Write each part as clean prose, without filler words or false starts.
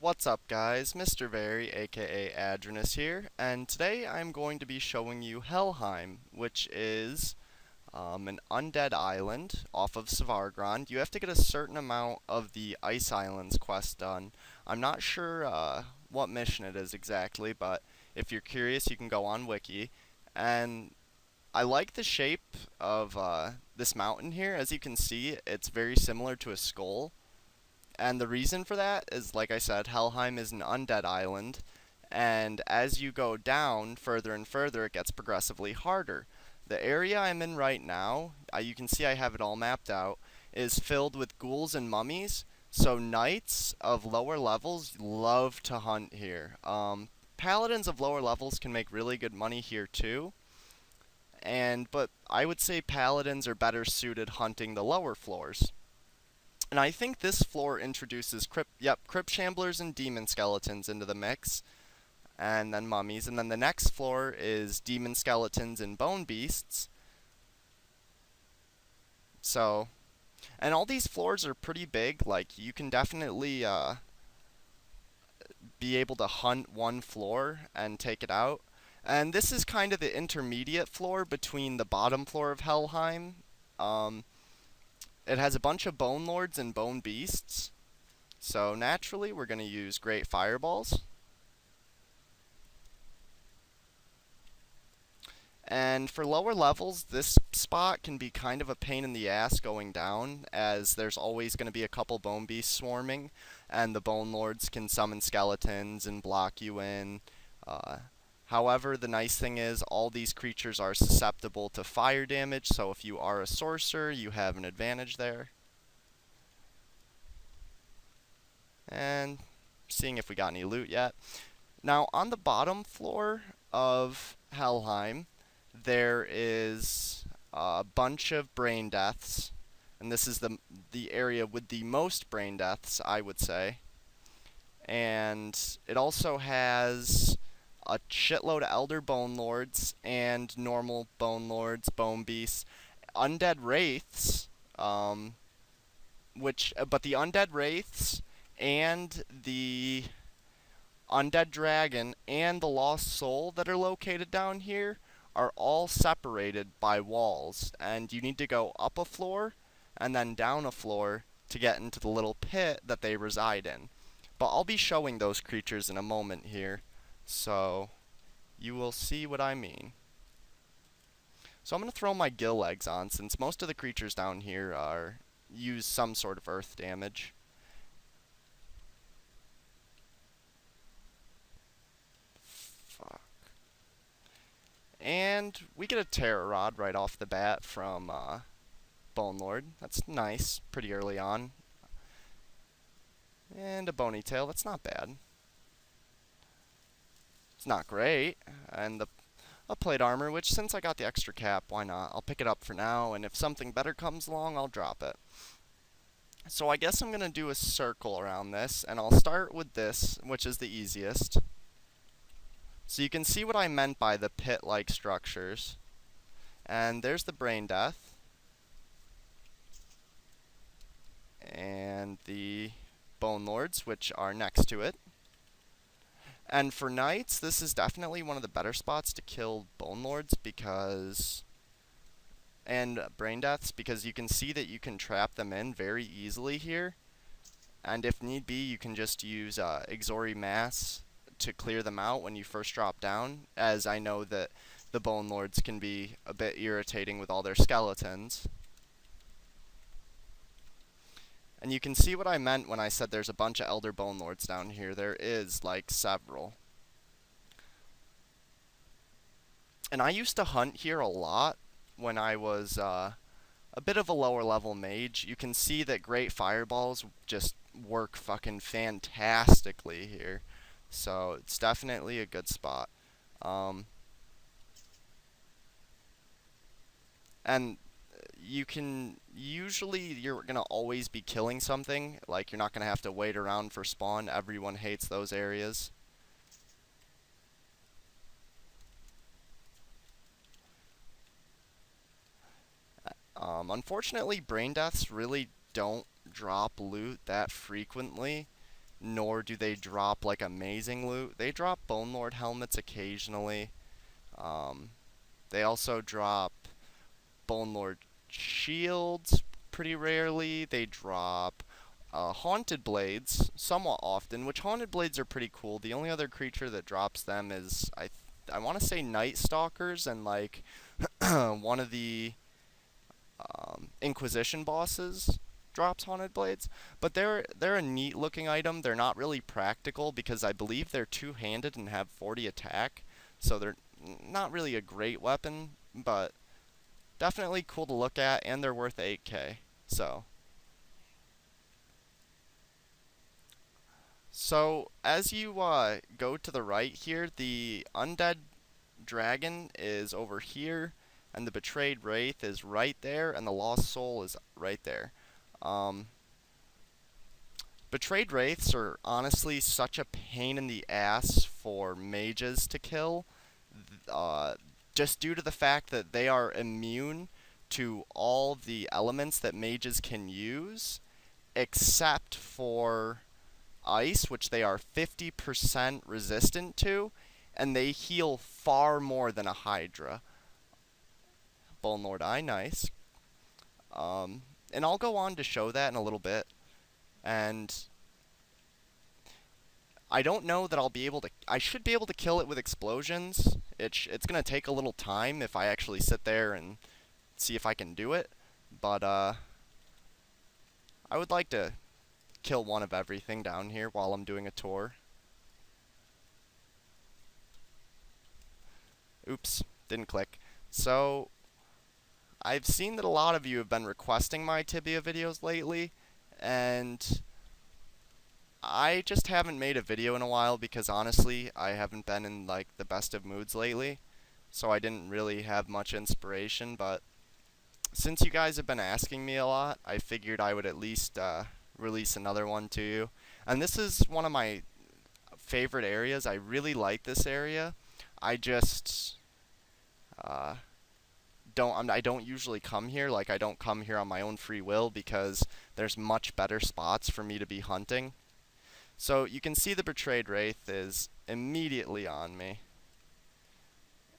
What's up guys, MrVerry aka Adronus here, and today I'm going to be showing you Helheim, which is an undead island off of Svargrand. You have to get a certain amount of the Ice Islands quest done. I'm not sure what mission it is exactly, but if you're curious you can go on Wiki. And I like the shape of this mountain here. As you can see, it's very similar to a skull. And the reason for that is, like I said, Helheim is an undead island, and as you go down further and further, it gets progressively harder. The area I'm in right now, you can see I have it all mapped out, is filled with ghouls and mummies, so knights of lower levels love to hunt here. Paladins of lower levels can make really good money here too, but I would say paladins are better suited hunting the lower floors. And I think this floor introduces crypt shamblers and demon skeletons into the mix, and then mummies. And then the next floor is demon skeletons and bone beasts. So, and all these floors are pretty big. Like, you can definitely be able to hunt one floor and take it out. And this is kind of the intermediate floor between the bottom floor of Helheim. It has a bunch of bone lords and bone beasts. So naturally, we're going to use great fireballs. And for lower levels, this spot can be kind of a pain in the ass going down, as there's always going to be a couple bone beasts swarming, and the bone lords can summon skeletons and block you in. However, the nice thing is all these creatures are susceptible to fire damage, so if you are a sorcerer, you have an advantage there. And seeing if we got any loot yet. Now, on the bottom floor of Helheim, there is a bunch of brain deaths, and this is the area with the most brain deaths, I would say. And it also has a shitload of elder bone lords and normal bone lords, bone beasts, undead wraiths, but the undead wraiths and the undead dragon and the lost soul that are located down here are all separated by walls, and you need to go up a floor and then down a floor to get into the little pit that they reside in. But I'll be showing those creatures in a moment here, so you will see what I mean. So I'm going to throw my gill legs on, since most of the creatures down here use some sort of earth damage. Fuck. And we get a terror rod right off the bat from Bone Lord. That's nice, pretty early on. And a bony tail, that's not bad. It's not great. And a plate armor, which since I got the extra cap, why not? I'll pick it up for now, and if something better comes along, I'll drop it. So I guess I'm going to do a circle around this, and I'll start with this, which is the easiest. So you can see what I meant by the pit-like structures. And there's the brain death. And the bone lords, which are next to it. And for knights, this is definitely one of the better spots to kill bone lords and brain deaths, because you can see that you can trap them in very easily here. And if need be, you can just use Exori Mass to clear them out when you first drop down, as I know that the bone lords can be a bit irritating with all their skeletons. And you can see what I meant when I said there's a bunch of elder bone lords down here. There is, like, several. And I used to hunt here a lot when I was a bit of a lower level mage. You can see that great fireballs just work fucking fantastically here. So it's definitely a good spot. And you can you're gonna always be killing something. Like, you're not gonna have to wait around for spawn. Everyone hates those areas. Unfortunately, brain deaths really don't drop loot that frequently. nor do they drop like amazing loot. They drop Bone Lord helmets occasionally. Um, they also drop Bone Lord shields pretty rarely. They drop Haunted Blades somewhat often, which Haunted Blades are pretty cool. The only other creature that drops them is, I want to say Night Stalkers and like one of the Inquisition bosses drops Haunted Blades, but they're a neat looking item. They're not really practical because I believe they're two-handed and have 40 attack, so they're not really a great weapon, but definitely cool to look at, and they're worth 8k. So as you go to the right here, the Undead Dragon is over here, and the Betrayed Wraith is right there, and the Lost Soul is right there. Um, Betrayed Wraiths are honestly such a pain in the ass for mages to kill, uh, just due to the fact that they are immune to all the elements that mages can use, except for ice, which they are 50% resistant to, and they heal far more than a Hydra. Bone Lord Eye, nice. And I'll go on to show that in a little bit. And I don't know that I'll be able to. I should be able to kill it with explosions. It's gonna take a little time if I actually sit there and see if I can do it. But I would like to kill one of everything down here while I'm doing a tour. Oops, didn't click. So I've seen that a lot of you have been requesting my Tibia videos lately, and I just haven't made a video in a while because honestly, I haven't been in like the best of moods lately, so I didn't really have much inspiration, but since you guys have been asking me a lot, I figured I would at least release another one to you. And this is one of my favorite areas. I really like this area. I just I don't usually come here. Like, I don't come here on my own free will because there's much better spots for me to be hunting. So you can see the Betrayed Wraith is immediately on me,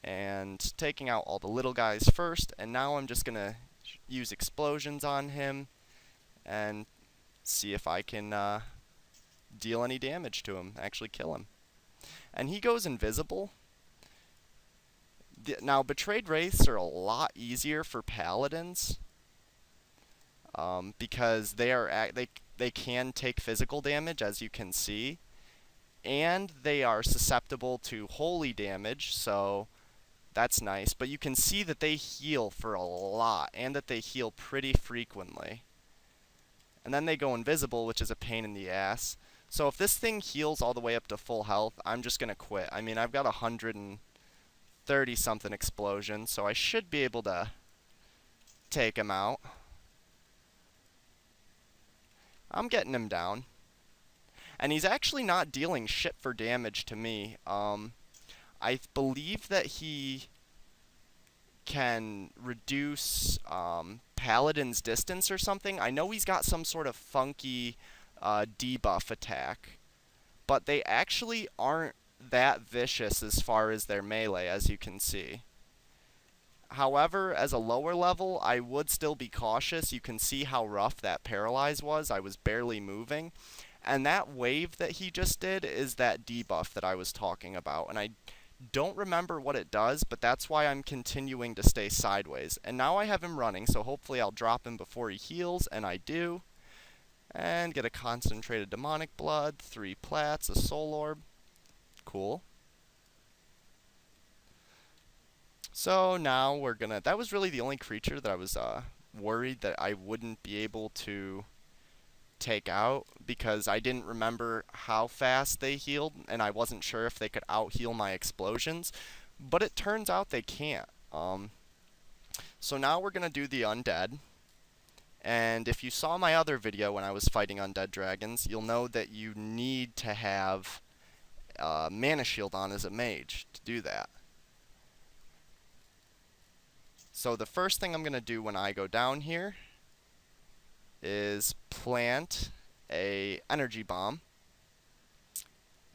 and taking out all the little guys first, and now I'm just gonna use explosions on him and see if I can deal any damage to him, actually kill him. And he goes invisible. Now, Betrayed Wraiths are a lot easier for paladins because they can take physical damage, as you can see, and they are susceptible to holy damage, so that's nice. But you can see that they heal for a lot, and that they heal pretty frequently. And then they go invisible, which is a pain in the ass. So if this thing heals all the way up to full health, I'm just gonna quit. I mean, I've got 130 something explosions, so I should be able to take him out. I'm getting him down. And he's actually not dealing shit for damage to me. I believe that he can reduce Paladin's distance or something. I know he's got some sort of funky debuff attack, but they actually aren't that vicious as far as their melee, as you can see. However, as a lower level, I would still be cautious. You can see how rough that paralyze was. I was barely moving. And that wave that he just did is that debuff that I was talking about. And I don't remember what it does, but that's why I'm continuing to stay sideways. And now I have him running, so hopefully I'll drop him before he heals, and I do. And get a concentrated demonic blood, 3 plats, a soul orb. Cool. So now we're gonna... That was really the only creature that I was worried that I wouldn't be able to take out, because I didn't remember how fast they healed, and I wasn't sure if they could out-heal my explosions. But it turns out they can't. So now we're gonna do the Undead. And if you saw my other video when I was fighting Undead Dragons, you'll know that you need to have Mana Shield on as a mage to do that. So the first thing I'm going to do when I go down here is plant a energy bomb.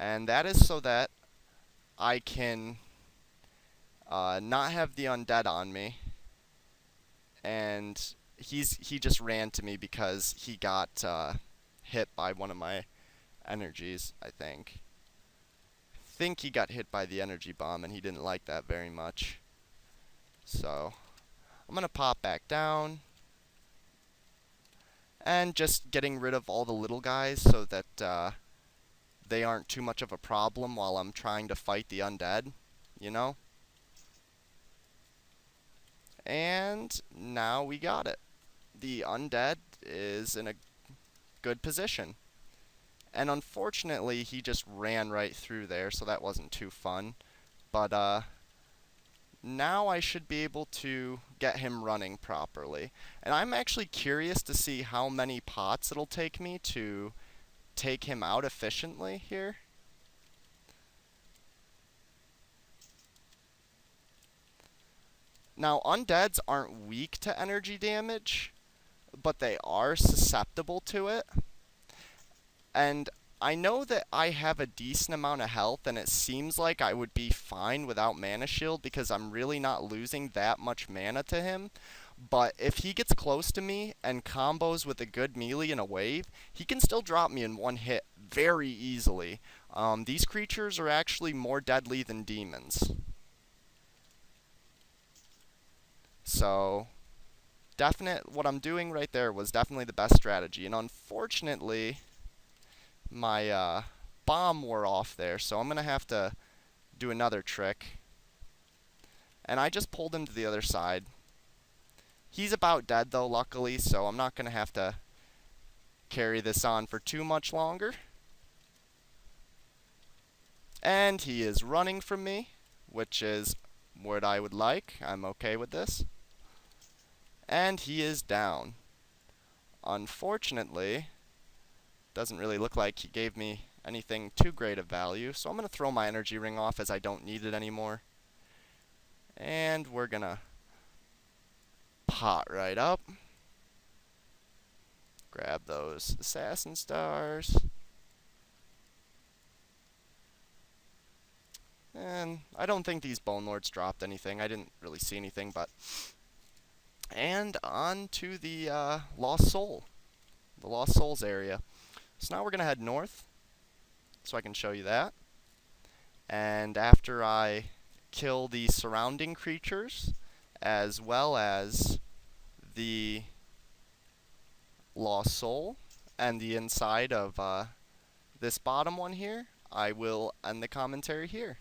And that is so that I can not have the undead on me. And he just ran to me because he got hit by one of my energies, I think. I think he got hit by the energy bomb and he didn't like that very much. So I'm gonna pop back down and just getting rid of all the little guys so that they aren't too much of a problem while I'm trying to fight the undead, you know? And now we got it. The undead is in a good position. And unfortunately, he just ran right through there, so that wasn't too fun. But now I should be able to get him running properly. And I'm actually curious to see how many pots it'll take me to take him out efficiently here. Now, undeads aren't weak to energy damage, but they are susceptible to it. And I know that I have a decent amount of health, and it seems like I would be fine without Mana Shield because I'm really not losing that much mana to him. But if he gets close to me and combos with a good melee in a wave, he can still drop me in one hit very easily. These creatures are actually more deadly than demons. So, what I'm doing right there was definitely the best strategy. And unfortunately, my bomb wore off there, so I'm going to have to do another trick. And I just pulled him to the other side. He's about dead, though, luckily, so I'm not going to have to carry this on for too much longer. And he is running from me, which is what I would like. I'm okay with this. And he is down. Unfortunately, doesn't really look like he gave me anything too great of value, so I'm going to throw my energy ring off as I don't need it anymore. And we're going to pot right up. Grab those assassin stars. And I don't think these Bone Lords dropped anything. I didn't really see anything, but... And on to the Lost Soul. The Lost Souls area. So now we're going to head north, so I can show you that. And after I kill the surrounding creatures, as well as the Lost Soul, and the inside of this bottom one here, I will end the commentary here.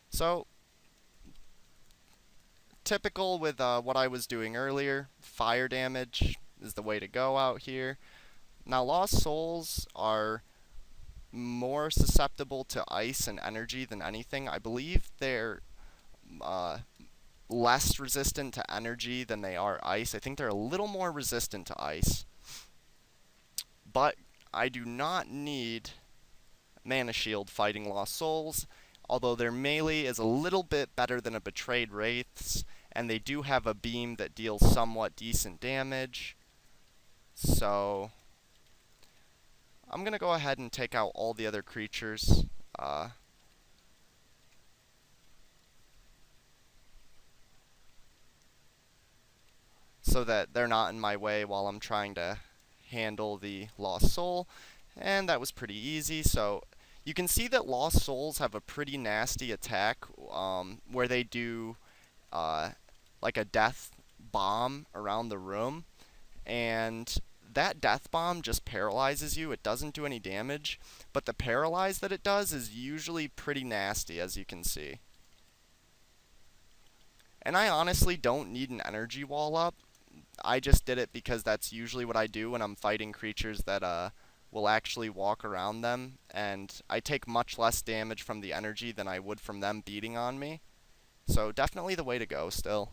So, typical with what I was doing earlier, fire damage is the way to go out here. Now, Lost Souls are more susceptible to ice and energy than anything. I believe they're less resistant to energy than they are ice. I think they're a little more resistant to ice. But I do not need Mana Shield fighting Lost Souls, although their melee is a little bit better than a Betrayed Wraiths, and they do have a beam that deals somewhat decent damage. So I'm going to go ahead and take out all the other creatures. So that they're not in my way while I'm trying to handle the Lost Soul. And that was pretty easy. So you can see that Lost Souls have a pretty nasty attack where they do like a death bomb around the room. And that death bomb just paralyzes you. It doesn't do any damage. But the paralyze that it does is usually pretty nasty, as you can see. And I honestly don't need an energy wall up. I just did it because that's usually what I do when I'm fighting creatures that will actually walk around them, and I take much less damage from the energy than I would from them beating on me. So definitely the way to go still.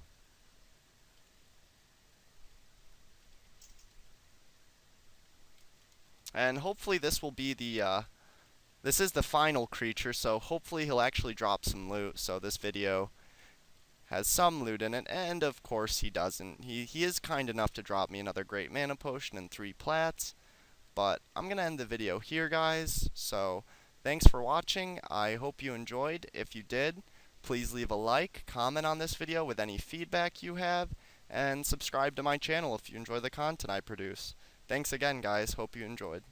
And hopefully this will be this is the final creature, so hopefully he'll actually drop some loot, so this video has some loot in it, and of course he doesn't. He is kind enough to drop me another Great Mana Potion and 3 plats, But I'm going to end the video here, guys. So thanks for watching. I hope you enjoyed. If you did, please leave a like, comment on this video with any feedback you have, and subscribe to my channel if you enjoy the content I produce. Thanks again, guys. Hope you enjoyed.